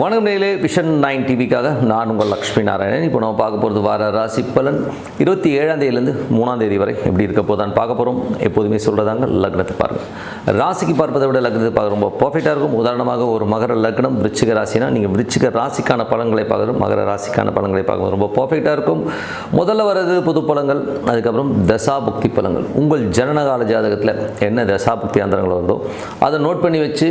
வணக்கம் நேயர்களே, விஷன் 9 டிவிக்காக நான் உங்கள் லக்ஷ்மி நாராயணன். இப்போ நம்ம பார்க்க போகிறது வார ராசி பலன் 27ஆம் தேதியிலேருந்து 3ஆம் தேதி வரை எப்படி இருக்க போதான்னு பார்க்க போகிறோம். எப்போதுமே சொல்கிறதாங்க, லக்னத்தை பாருங்கள். ராசிக்கு பார்ப்பதை விட லக்னத்தை பார்க்க ரொம்ப பர்ஃபெக்டாக இருக்கும். உதாரணமாக ஒரு மகர லக்னம் விருச்சிக ராசினா நீங்கள் விருச்சிக ராசிக்கான பலன்களை பார்க்குறோம், மகர ராசிக்கான பலன்களை பார்க்குறது ரொம்ப பர்ஃபெக்டாக இருக்கும். முதல்ல வர்றது புது பலன்கள், அதுக்கப்புறம் தசாபுக்தி பலன்கள். உங்கள் ஜனனகால ஜாதகத்தில் என்ன தசாபுக்தி அந்தரங்கள் வருதோ அதை நோட் பண்ணி வச்சு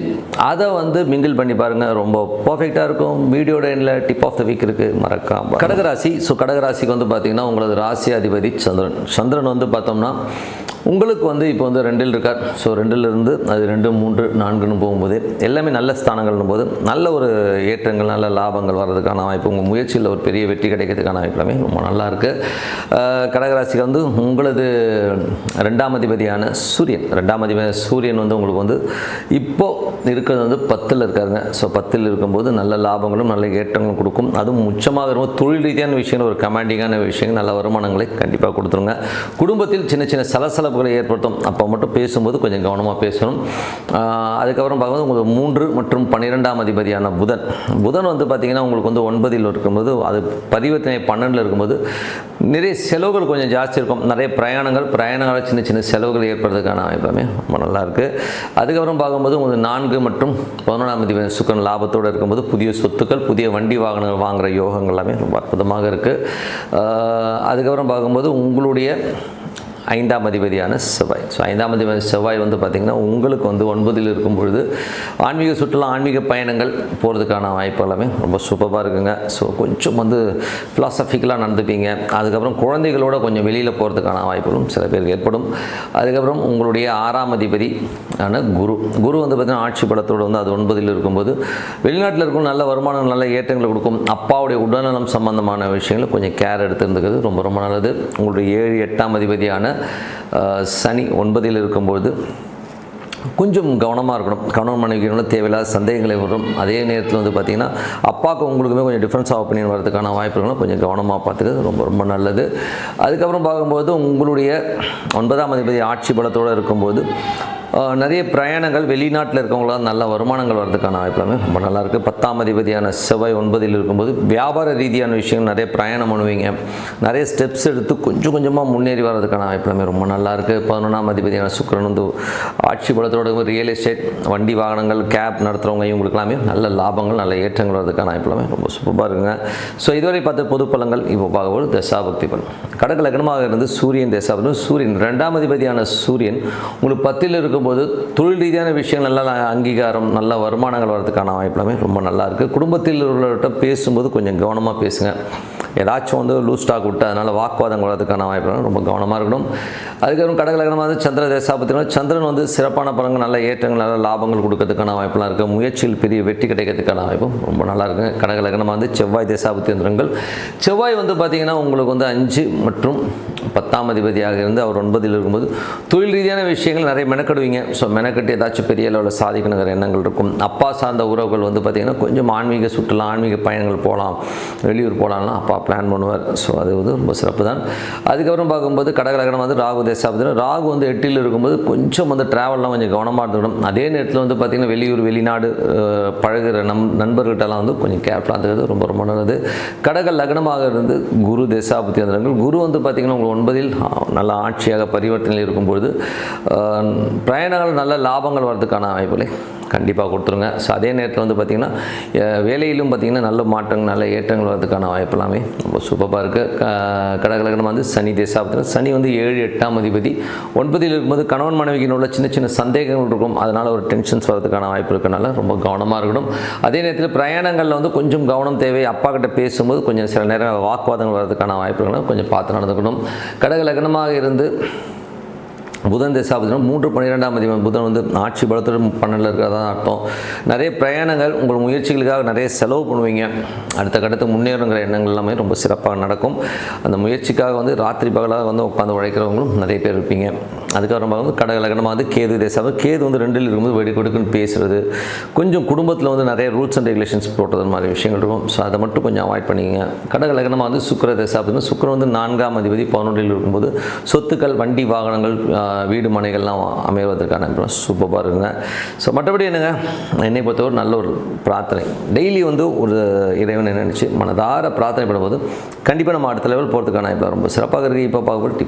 அதை மிங்கிள் பண்ணி பாருங்கள், ரொம்ப பர்ஃபெக்டாக இருக்கும். வீடியோட எண்ணில் டிப் ஆஃப் த வீக் இருக்குது, மறக்காம. கடகராசி. ஸோ கடகராசிக்கு பார்த்தீங்கன்னா உங்களது ராசி அதிபதி சந்திரன். சந்திரன் பார்த்தோம்னா உங்களுக்கு இப்போ 2ல் இருக்கார். ஸோ 2லிருந்து அது 2, 3, 4ன்னு போகும்போது எல்லாமே நல்ல ஸ்தானங்கள்னும் போது நல்ல ஒரு ஏற்றங்கள், நல்ல லாபங்கள் வர்றதுக்கான வாய்ப்பு, உங்கள் முயற்சியில் ஒரு பெரிய வெற்றி கிடைக்கிறதுக்கான வாய்ப்பு எல்லாமே ரொம்ப நல்லா இருக்குது. கடகராசிக்கு உங்களது 2ஆம் அதிபதியான சூரியன். 2ஆம் அதிபதி சூரியன் உங்களுக்கு இப்போது இருக்கிறது 10ல் இருக்காருங்க. ஸோ 10ல் இருக்கும்போது நல்ல லாபங்களும் நல்ல ஏற்றங்களும் கொடுக்கும். அதுவும் உச்சமாக இருக்கும். தொழில் ரீதியான விஷயங்கள், ஒரு கமாண்டிங்கான விஷயங்கள், நல்ல வருமானங்களை கண்டிப்பாக கொடுத்துருங்க. குடும்பத்தில் சின்ன சின்ன சலசலப்புகளை ஏற்படுத்தும். அப்போ மட்டும் பேசும்போது கொஞ்சம் கவனமாக பேசணும். அதுக்கப்புறம் பார்க்கும்போது உங்களுக்கு 3 மற்றும் 12ஆம் அதிபதியான புதன். புதன் பார்த்தீங்கன்னா உங்களுக்கு 9ல் இருக்கும்போது அது பரிவர்த்தனை 12ல் இருக்கும்போது நிறைய செலவுகள் கொஞ்சம் ஜாஸ்தி இருக்கும். நிறைய பிரயாணங்கள் சின்ன சின்ன செலவுகள் ஏற்படுறதுக்கான வாய்ப்புமே ரொம்ப நல்லாயிருக்கு. அதுக்கப்புறம் பார்க்கும்போது உங்களுக்கு 4 மற்றும் 11ஆம் அதிபதி சுக்கிரன் லாபத்தோடு இருக்கும்போது புதிய சொத்துக்கள், புதிய வண்டி வாகனங்கள் வாங்குகிற யோகங்கள் எல்லாமே ரொம்ப அற்புதமாக இருக்குது. அதுக்கப்புறம் பார்க்கும்போது உங்களுடைய 5ஆம் அதிபதியான செவ்வாய். ஸோ 5ஆம் அதிபதி செவ்வாய் பார்த்திங்கன்னா உங்களுக்கு 9ல் இருக்கும் பொழுது ஆன்மீக சுற்றுலா, ஆன்மீக பயணங்கள் போகிறதுக்கான வாய்ப்பு எல்லாமே ரொம்ப சூப்பராக இருக்குங்க. ஸோ கொஞ்சம் ஃபிலாசபிக்கலாக நடந்துப்பீங்க. அதுக்கப்புறம் குழந்தைகளோட கொஞ்சம் வெளியில் போகிறதுக்கான வாய்ப்புகளும் சில பேருக்கு ஏற்படும். அதுக்கப்புறம் உங்களுடைய 6ஆம் அதிபதியான குரு. குரு பார்த்திங்கன்னா ஆட்சி பலத்தோடு அது 9ல் இருக்கும்போது வெளிநாட்டில் இருக்கும் நல்ல வருமானம், நல்ல ஏற்றங்களை கொடுக்கும். அப்பாவுடைய உடல்நலம் சம்பந்தமான விஷயங்களை கொஞ்சம் கேர் எடுத்து இருந்துக்கிறது ரொம்ப ரொம்ப நல்லது. உங்களுடைய 7, 8ஆம் அதிபதியான சனி 9ல் இருக்கும்போது கொஞ்சம் கவனமாக இருக்கணும். கணவன் மனைவிக்கு தேவையில்லாத சந்தேகங்களை வரும். அதே நேரத்தில் பார்த்திங்கன்னா அப்பாவுக்கு உங்களுக்குமே கொஞ்சம் டிஃப்ரென்ஸ் ஆஃப் ஒப்பீனியன் வரதுக்கான வாய்ப்புகளும் கொஞ்சம் கவனமாக பார்த்துக்கிறது ரொம்ப ரொம்ப நல்லது. அதுக்கப்புறம் பார்க்கும்போது உங்களுடைய 9ஆம் அதிபதி ஆட்சி பலத்தோடு இருக்கும்போது நிறைய பிரயாணங்கள், வெளிநாட்டில் இருக்கவங்களாம் நல்ல வருமானங்கள் வர்றதுக்கான வாய்ப்புலாமே ரொம்ப நல்லாயிருக்கு. 10ஆம் அதிபதியான செவ்வாய் 9ல் இருக்கும்போது வியாபார ரீதியான விஷயங்கள் நிறைய பிரயாணம் பண்ணுவீங்க. நிறைய ஸ்டெப்ஸ் எடுத்து கொஞ்சம் கொஞ்சமாக முன்னேறி வர்றதுக்கான வாய்ப்புலாமே ரொம்ப நல்லாயிருக்கு. 11ஆம் அதிபதியான சுக்கிரன் ஆட்சி பலத்தோட ரியல் எஸ்டேட், வண்டி வாகனங்கள், கேப் நடத்துகிறவங்க இவங்களுக்கெல்லாமே நல்ல லாபங்கள், நல்ல ஏற்றங்கள் வர்றதுக்கான வாய்ப்புலாமே ரொம்ப சூப்பராக இருக்குங்க. ஸோ இதுவரை பார்த்த பொது பலன்கள் இப்போ பார்க்கும்போது தசாபக்தி பலன். கடக லக்னமாக இருந்து சூரியன் தசாபக்தி. சூரியன் 2ஆம் அதிபதியான சூரியன் உங்களுக்கு 10ல் இருக்கும் போது தொழில் ரீதியான விஷயங்கள், நல்ல அங்கீகாரம், நல்ல வருமானங்கள் வரதுக்கான வாய்ப்புலாமே ரொம்ப நல்லா இருக்குது. குடும்பத்தில் உள்ளவர்கிட்ட பேசும்போது கொஞ்சம் கவனமாக பேசுங்க. ஏதாச்சும் லூஸ் ஸ்டாக் விட்டு அதனால் வாக்குவாதம் வரதுக்கான வாய்ப்புகள் ரொம்ப கவனமாக இருக்கணும். அதுக்கப்புறம் கடகலகனமாக சந்திர தேசாபத்தினா சந்திரன் சிறப்பான பலன்கள், நல்ல ஏற்றங்கள், நல்ல லாபங்கள் கொடுக்கறதுக்கான வாய்ப்புலாம் இருக்குது. முயற்சியில் பெரிய வெற்றி கிடைக்கிறதுக்கான வாய்ப்பும் ரொம்ப நல்லா இருக்குது. கடகலகனமாக செவ்வாய் தேசாபத்தி எந்திரங்கள். செவ்வாய் பார்த்திங்கன்னா உங்களுக்கு 5 மற்றும் 10ஆம் அதிபதியாக இருந்து அவர் 9ல் இருக்கும்போது தொழில் ரீதியான விஷயங்கள் நிறைய மெனக்கடுவீங்க. ஸோ மெனக்கட்டு ஏதாச்சும் பெரிய அளவில் சாதிக்கணுங்கிற எண்ணங்கள் இருக்கும். அப்பா சார்ந்த உறவுகள் பார்த்திங்கன்னா கொஞ்சம் ஆன்மீக சுற்றுலா, ஆன்மீக பயணங்கள் போகலாம், வெளியூர் போகலாம்னா அப்பா பிளான் பண்ணுவார். ஸோ அது ரொம்ப சிறப்பு தான். அதுக்கப்புறம் பார்க்கும்போது கடகலகனம் ராகு தேசாபத்தினா ராகு 8ல் இருக்கும்போது கொஞ்சம் ட்ராவல்லாம் கொஞ்சம் கவனமாக இருந்துக்கணும். அதே நேரத்தில் பார்த்திங்கன்னா வெளியூர், வெளிநாடு பழகுற நண்பர்கிட்டலாம் கொஞ்சம் கேர்ஃபுல்லாக இருந்தது ரொம்ப ரொம்ப நல்லது. கடக லக்னமாக இருந்து குரு தேசாபத்தி அந்தரங்கள். குரு பார்த்திங்கன்னா உங்களுக்கு 9ல் நல்ல ஆட்சியாக பரிவர்த்தனையில் இருக்கும்பொழுது பிரயாணங்கள், நல்ல லாபங்கள் வர்றதுக்கான வாய்ப்புகளை கண்டிப்பாக கொடுத்துருங்க. ஸோ அதே நேரத்தில் பார்த்திங்கன்னா வேலையிலும் பார்த்திங்கன்னா நல்ல மாற்றங்கள், நல்ல ஏற்றங்கள் வரதுக்கான வாய்ப்பு எல்லாமே ரொம்ப சூப்பராக இருக்குது. கடகலகனம் சனி தேசாபத்தினா சனி 7, 8ஆம் அதிபதி 9ல் இருக்கும்போது கணவன் மனைவிக்கு உள்ள சின்ன சின்ன சந்தேகங்கள் இருக்கும். அதனால் ஒரு டென்ஷன்ஸ் வரதுக்கான வாய்ப்பு இருக்கனால ரொம்ப கவனமாக இருக்கணும். அதே நேரத்தில் பிரயாணங்களில் கொஞ்சம் கவனம் தேவை. அப்பா கிட்ட பேசும்போது கொஞ்சம் சில நேரம் வாக்குவாதங்கள் வரதுக்கான வாய்ப்புகளை கொஞ்சம் பார்த்து நடந்துக்கணும். கடகலகனமாக இருந்து புதன் தேசாபத்தினா 3, 12ஆம் அதிபதி புதன் ஆட்சி பலத்தோடு 12ல் இருக்கிறதா அர்த்தம். நிறைய பிரயாணங்கள், உங்கள் முயற்சிகளுக்காக நிறைய செலவு பண்ணுவீங்க. அடுத்த கட்டத்துக்கு முன்னேறுங்கிற எண்ணங்கள் எல்லாமே ரொம்ப சிறப்பாக நடக்கும். அந்த முயற்சிக்காக ராத்திரி பகலாக உட்காந்து உழைக்கிறவங்களும் நிறைய பேர் இருப்பீங்க. அதுக்கப்புறமா வந்து கடகலகனமாக வந்து கேது தேசம். கேது வந்து 2ல் இருக்கும்போது வெடுக்குன்னு பேசுகிறது, கொஞ்சம் குடும்பத்தில் வந்து நிறைய ரூல்ஸ் அண்ட் ரெகுலேஷன்ஸ் போடுறது மாதிரி விஷயங்கள் இருக்கும். ஸோ அதை மட்டும் கொஞ்சம் அவாய்ட் பண்ணிக்கங்க. கடகலகனமாக வந்து சுக்கிர தேசம் அப்படின்னா சுக்கிரன் வந்து 4ஆம் அதிபதி 11ல் இருக்கும்போது சொத்துக்கள், வண்டி, வாகனங்கள், வீடு மனைகள்லாம் அமைவதற்கான சூப்பராக இருக்குங்க. ஸோ மற்றபடி என்னங்க, என்னை பொறுத்தவரை நல்ல ஒரு பிரார்த்தனை, டெய்லி வந்து ஒரு இறைவனை நினச்சி மனதார பிரார்த்தனை பண்ணும்போது கண்டிப்பாக நம்ம அடுத்த லெவல் போகிறதுக்கான இப்போ ரொம்ப சிறப்பாக இருக்குது. இப்போ பார்க்கும்போது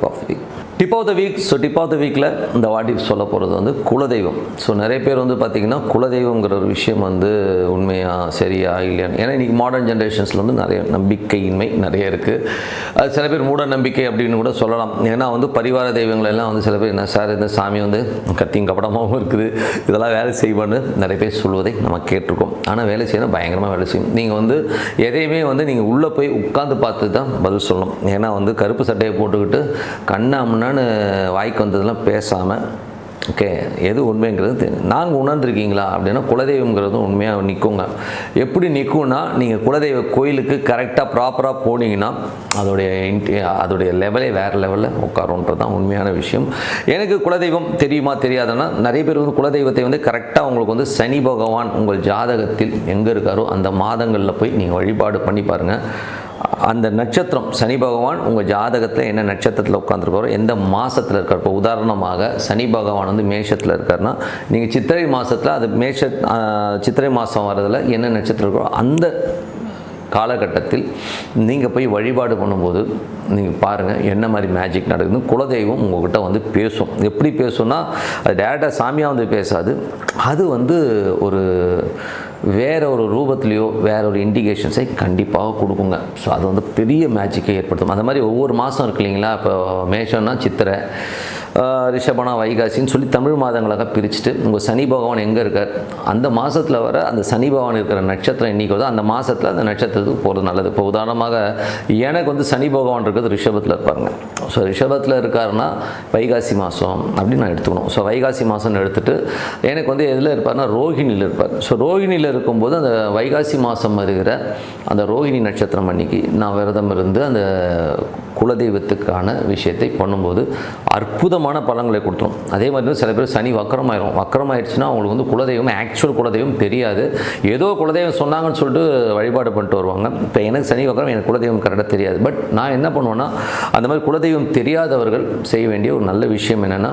tip of the week. So tip of the வீக்கில் இந்த வாட்டி சொல்ல போகிறது வந்து குலதெய்வம். ஸோ நிறைய பேர் வந்து பார்த்திங்கன்னா குலதெய்வங்கிற ஒரு விஷயம் வந்து உண்மையாக சரியா இல்லையான்னு, ஏன்னா இன்றைக்கி மாடர்ன் ஜென்ரேஷன்ஸில் வந்து நிறைய நம்பிக்கையின்மை நிறைய இருக்குது. அது சில பேர் மூட நம்பிக்கை அப்படின்னு கூட சொல்லலாம். ஏன்னா வந்து பரிவார தெய்வங்கள் எல்லாம் வந்து சில பேர் என்ன சார் இந்த சாமி வந்து கத்தியும் கப்படமாகவும் இருக்குது, இதெல்லாம் வேலை செய்வான்னு நிறைய பேர் சொல்வதை நம்ம கேட்டிருக்கோம். ஆனால் வேலை செய்யணும், பயங்கரமாக வேலை செய்யும். நீங்கள் வந்து எதையுமே வந்து நீங்கள் உள்ளே போய் உட்காந்து பார்த்து தான் பதில் சொல்லணும். ஏன்னா வந்து கருப்பு சட்டையை போட்டுக்கிட்டு கண்ணாமுன்னான்னு வாய்க்கு வந்ததெல்லாம் பேசாமல், ஓகே எது உண்மைங்கிறது தெரியும். நாங்கள் உணர்ந்துருக்கீங்களா அப்படின்னா குலதெய்வங்கிறது உண்மையாக நிற்குங்க. எப்படி நிற்கும்னா, நீங்கள் குலதெய்வ கோயிலுக்கு கரெக்டாக ப்ராப்பராக போனீங்கன்னா அதோடைய லெவலே வேறு லெவலில் உட்காருன்றது தான் உண்மையான விஷயம். எனக்கு குலதெய்வம் தெரியுமா தெரியாதுன்னா, நிறைய பேர் வந்து குலதெய்வத்தை வந்து கரெக்டாக உங்களுக்கு வந்து சனி பகவான் உங்கள் ஜாதகத்தில் எங்கே இருக்காரோ அந்த மாதங்களில் போய் நீங்கள் வழிபாடு பண்ணி பாருங்கள். அந்த நட்சத்திரம் சனி பகவான் உங்கள் ஜாதகத்தில் என்ன நட்சத்திரத்தில் உட்காந்துருக்காரோ, எந்த மாதத்தில் இருக்கார். இப்போ உதாரணமாக சனி பகவான் வந்து மேஷத்தில் இருக்காருன்னா, நீங்கள் சித்திரை மாதத்தில் அது சித்திரை மாதம் வரதில் என்ன நட்சத்திரம் இருக்கோ அந்த காலகட்டத்தில் நீங்கள் போய் வழிபாடு பண்ணும்போது நீங்கள் பாருங்கள் என்ன மாதிரி மேஜிக் நடக்குதுன்னு. குலதெய்வம் உங்கள்கிட்ட வந்து பேசும். எப்படி பேசும்னா, அது டேரெக்டாக சாமியாக வந்து பேசாது, அது வந்து ஒரு வேறு ஒரு ரூபத்துலேயோ வேறு ஒரு இண்டிகேஷன்ஸை கண்டிப்பாக கொடுக்குங்க. ஸோ அது வந்து பெரிய மேஜிக்கை ஏற்படுத்தும். அந்த மாதிரி ஒவ்வொரு மாதம் இருக்கு இல்லைங்களா, இப்போ மேஷம்னா சித்திரை, ரிஷபனா வைகாசின்னு சொல்லி தமிழ் மாதங்களாக பிரிச்சுட்டு உங்கள் சனி பகவான் எங்கே இருக்கார், அந்த மாதத்தில் வர அந்த சனி பகவான் இருக்கிற நட்சத்திரம் என்றைக்கு வருதோ அந்த மாதத்தில் அந்த நட்சத்திரத்துக்கு போகிறது நல்லது. இப்போ உதாரணமாக எனக்கு வந்து சனி பகவான் இருக்கிறது ரிஷபத்தில் இருப்பாருங்க. ஸோ ரிஷபத்தில் இருக்காருன்னா வைகாசி மாதம் அப்படின்னு நான் எடுத்துக்கணும். ஸோ வைகாசி மாதம்னு எடுத்துகிட்டு எனக்கு வந்து எதில் இருப்பார்னா ரோஹிணியில் இருப்பார். ஸோ ரோஹிணியில் இருக்கும்போது அந்த வைகாசி மாதம் வருகிற அந்த ரோஹிணி நட்சத்திரம் அன்னைக்கு நான் விரதம் இருந்து அந்த குலதெய்வத்துக்கான விஷயத்தை பண்ணும்போது அற்புதமான பலன்களை கொடுத்துரும். அதே மாதிரி சில பேர் சனி வக்கரமாயிடுச்சுன்னா அவங்களுக்கு வந்து குலதெய்வம் ஆக்சுவல் குலதெய்வம் தெரியாது, ஏதோ குலதெய்வம் சொன்னாங்கன்னு சொல்லிட்டு வழிபாடு பண்ணிட்டு வருவாங்க. இப்போ எனக்கு சனி வக்கரம், எனக்கு குலதெய்வம் கரெக்டாக தெரியாது. பட் நான் என்ன பண்ணுவேன்னா, அந்த மாதிரி குலதெய்வம் தெரியாதவர்கள் செய்ய வேண்டிய ஒரு நல்ல விஷயம் என்னென்னா,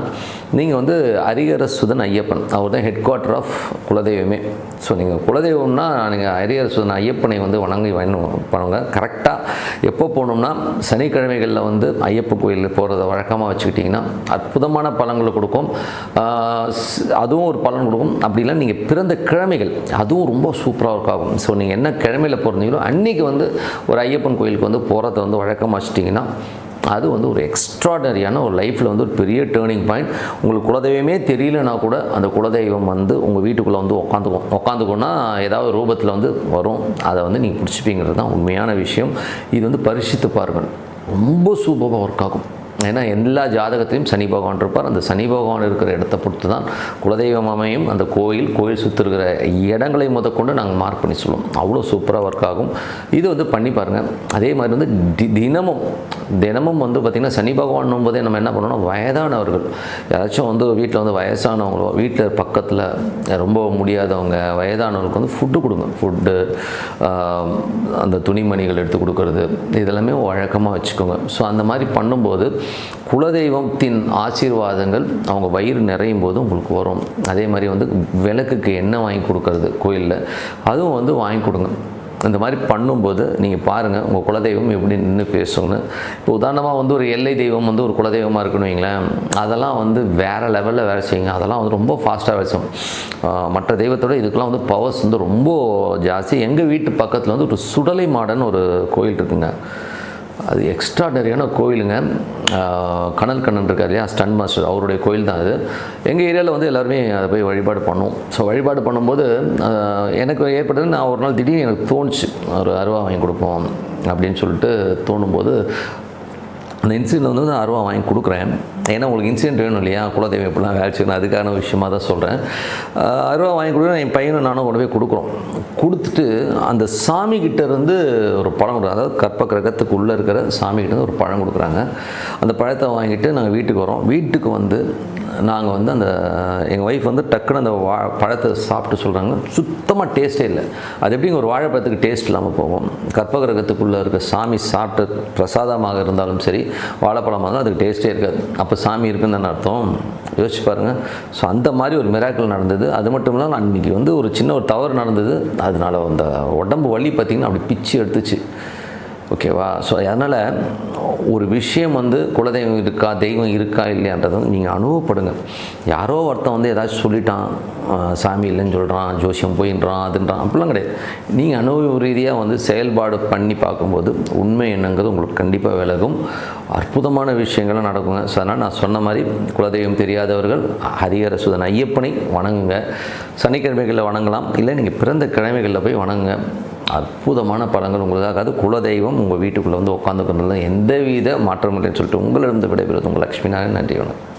நீங்கள் வந்து ஹரிஹரசுதன் ஐயப்பன், அவர் தான் ஹெட் குவார்ட்டர் ஆஃப் குலதெய்வமே. ஸோ நீங்கள் குலதெய்வம்னா நீங்கள் ஹரிஹரசுதன் ஐயப்பனை வந்து வணங்கி பண்ணுவாங்க. கரெக்டாக எப்போ போகணும்னா சனிக்கிழமைகளில் வந்து ஐயப்ப கோயிலில் போகிறத வழக்கமாக வச்சுக்கிட்டிங்கன்னா அற்புதமான பலன்களை கொடுக்கும். அதுவும் ஒரு பலன் கொடுக்கும். அப்படின்னா நீங்கள் பிறந்த கிழமைகள் அதுவும் ரொம்ப சூப்பராக இருக்காகும். ஸோ நீங்கள் என்ன கிழமையில் பிறந்தீங்களோ அன்றைக்கி வந்து ஒரு ஐயப்பன் கோயிலுக்கு வந்து போகிறத வந்து வழக்கமாக வச்சுட்டிங்கன்னா அது வந்து ஒரு எக்ஸ்ட்ராடனரியான ஒரு லைஃப்பில் வந்து ஒரு பெரிய டேர்னிங் பாயிண்ட். உங்களுக்கு குலதெய்வமே தெரியலனா கூட அந்த குலதெய்வம் வந்து உங்கள் வீட்டுக்குள்ளே வந்து உட்காந்துக்கோன்னா ஏதாவது ரூபத்தில் வந்து வரும், அதை வந்து நீங்கள் பிடிச்சிப்பீங்கிறது தான் உண்மையான விஷயம். இது வந்து பரிசித்து பாருங்கள், ரொம்ப சூப்பராக ஒர்க் ஆகும். ஏன்னா எல்லா ஜாதகத்திலையும் சனி பகவான் இருப்பார். அந்த சனி பகவான் இருக்கிற இடத்த பொறுத்து தான் குலதெய்வம் அமையும். அந்த கோயில் சுற்றி இருக்கிற இடங்களை முதற்கொண்டு நாங்கள் மார்க் பண்ணி சொல்லுவோம். அவ்வளோ சூப்பராக ஒர்க் ஆகும். இது வந்து பண்ணி பாருங்கள். அதே மாதிரி வந்து தினமும் வந்து பார்த்திங்கன்னா சனி பகவான் போதே நம்ம என்ன பண்ணணும், வயதானவர்கள் யாராச்சும் வந்து வீட்டில் வந்து வயசானவங்களோ, வீட்டில் பக்கத்தில் ரொம்ப முடியாதவங்க வயதானவர்களுக்கு வந்து ஃபுட்டு கொடுங்க. ஃபுட்டு, அந்த துணிமணிகள் எடுத்து கொடுக்கறது, இதெல்லாமே வழக்கமாக வச்சுக்கோங்க. ஸோ அந்த மாதிரி பண்ணும்போது குலதெய்வத்தின் ஆசீர்வாதங்கள் அவங்க வயிறு நிறையும் போது உங்களுக்கு வரும். அதே மாதிரி வந்து விளக்குக்கு எண்ணெய் வாங்கி கொடுக்கறது கோயிலில், அதுவும் வந்து வாங்கி கொடுங்க. இந்த மாதிரி பண்ணும்போது நீங்கள் பாருங்கள் உங்கள் குலதெய்வம் எப்படி நின்று பேசுங்கன்னு. இப்போ உதாரணமாக வந்து ஒரு எல்லை தெய்வம் வந்து ஒரு குலதெய்வமாக இருக்குன்னு வைங்களேன், அதெல்லாம் வந்து வேறு லெவலில் வேலை செய்யுங்க. அதெல்லாம் வந்து ரொம்ப ஃபாஸ்ட்டாக வேலை செய்யும். மற்ற தெய்வத்தோட இதுக்கெல்லாம் வந்து பவர்ஸ் வந்து ரொம்ப ஜாஸ்தி. எங்கள் வீட்டு பக்கத்தில் வந்து ஒரு சுடலை மாடன் ஒரு கோயில் இருக்குங்க. அது எக்ஸ்ட்ராடனரியான கோயிலுங்க. கனல் கண்ணன் இருக்கார் இல்லையா, ஸ்டன் மாஸ்டர், அவருடைய கோயில் தான் அது. எங்கள் ஏரியாவில் வந்து எல்லாருமே அதை போய் வழிபாடு பண்ணுவோம். ஸோ வழிபாடு பண்ணும்போது எனக்கு ஏற்பட்டது, நான் ஒரு நாள் திடீர்னு எனக்கு தோணுச்சு ஒரு அருவா வாங்கி கொடுப்போம் அப்படின்னு சொல்லிட்டு தோணும்போது அந்த இன்சிடென்ட் வந்து நான் 6 வாங்கி கொடுக்குறேன். ஏன்னா உங்களுக்கு இன்சிடென்ட் வேணும் இல்லையா, குலதெய்வம் எப்படிலாம் வேலை செய்யணும், அதுக்கான விஷயமாக தான் சொல்கிறேன். 6 வாங்கி கொடுக்குறேன். என் பையனும் நானும் கொண்டு போய் கொடுக்குறோம். கொடுத்துட்டு அந்த சாமிக்கிட்ட இருந்து ஒரு பழம் கொடுக்குறாங்க. அதாவது கற்ப கிரகத்துக்குள்ளே இருக்கிற சாமிக்கிட்ட ஒரு பழம் கொடுக்குறாங்க. அந்த பழத்தை வாங்கிட்டு நாங்கள் வீட்டுக்கு வரோம். வீட்டுக்கு வந்து நாங்கள் வந்து அந்த எங்கள் ஒய்ஃப் வந்து டக்குன்னு அந்த பழத்தை சாப்பிட்டு சொல்கிறாங்க, சுத்தமாக டேஸ்ட்டே இல்லை. அது எப்படிங்க ஒரு வாழைப்பழத்துக்கு டேஸ்ட் இல்லாமல் போகும். கற்பகிரகத்துக்குள்ளே இருக்க சாமி சாப்பிட்ட பிரசாதமாக இருந்தாலும் சரி, வாழைப்பழமாக இருந்தாலும் அதுக்கு டேஸ்ட்டே இருக்காது. அப்போ சாமி இருக்குன்னு தானே அர்த்தம். யோசிச்சு பாருங்கள். ஸோ அந்த மாதிரி ஒரு மிராக்கிள் நடந்தது. அது மட்டும் இல்லாமல் அன்றைக்கி வந்து ஒரு சின்ன ஒரு தவறு நடந்தது. அதனால் அந்த உடம்பு வலி பார்த்திங்கன்னா அப்படி பிச்சு எடுத்துச்சு. ஓகேவா? ஸோ அதனால் ஒரு விஷயம் வந்து குலதெய்வம் இருக்கா, தெய்வம் இருக்கா இல்லையான்றதை நீங்கள் அனுபவப்படுங்க. யாரோ ஒருத்தன் வந்து ஏதாச்சும் சொல்லிட்டான், சாமி இல்லைன்னு சொல்கிறான், ஜோசியம் போயின்றான், அதுன்றான், அப்படிலாம் கிடையாது. நீங்கள் அனுபவ ரீதியாக வந்து செயல்பாடு பண்ணி பார்க்கும்போது உண்மை என்னங்கிறது உங்களுக்கு கண்டிப்பாக விலகும். அற்புதமான விஷயங்கள்லாம் நடக்குங்க. ஸோ அதனால் நான் சொன்ன மாதிரி குலதெய்வம் தெரியாதவர்கள் ஹரிஹர சுதன் ஐயப்பனை வணங்குங்க. சனிக்கிழமைகளில் வணங்கலாம், இல்லை நீங்கள் பிறந்த கிழமைகளில் போய் வணங்குங்க. அற்புதமான பலன்கள் உங்களுக்காக. அது குலதெய்வம் உங்கள் வீட்டுக்குள்ளே வந்து உட்காந்துக்கணும், எந்தவித மாற்றம் இல்லைன்னு சொல்லிட்டு உங்களிடம் விடைபெறுவது உங்கள் லக்ஷ்மி நாராயணன். நன்றி, வணக்கம்.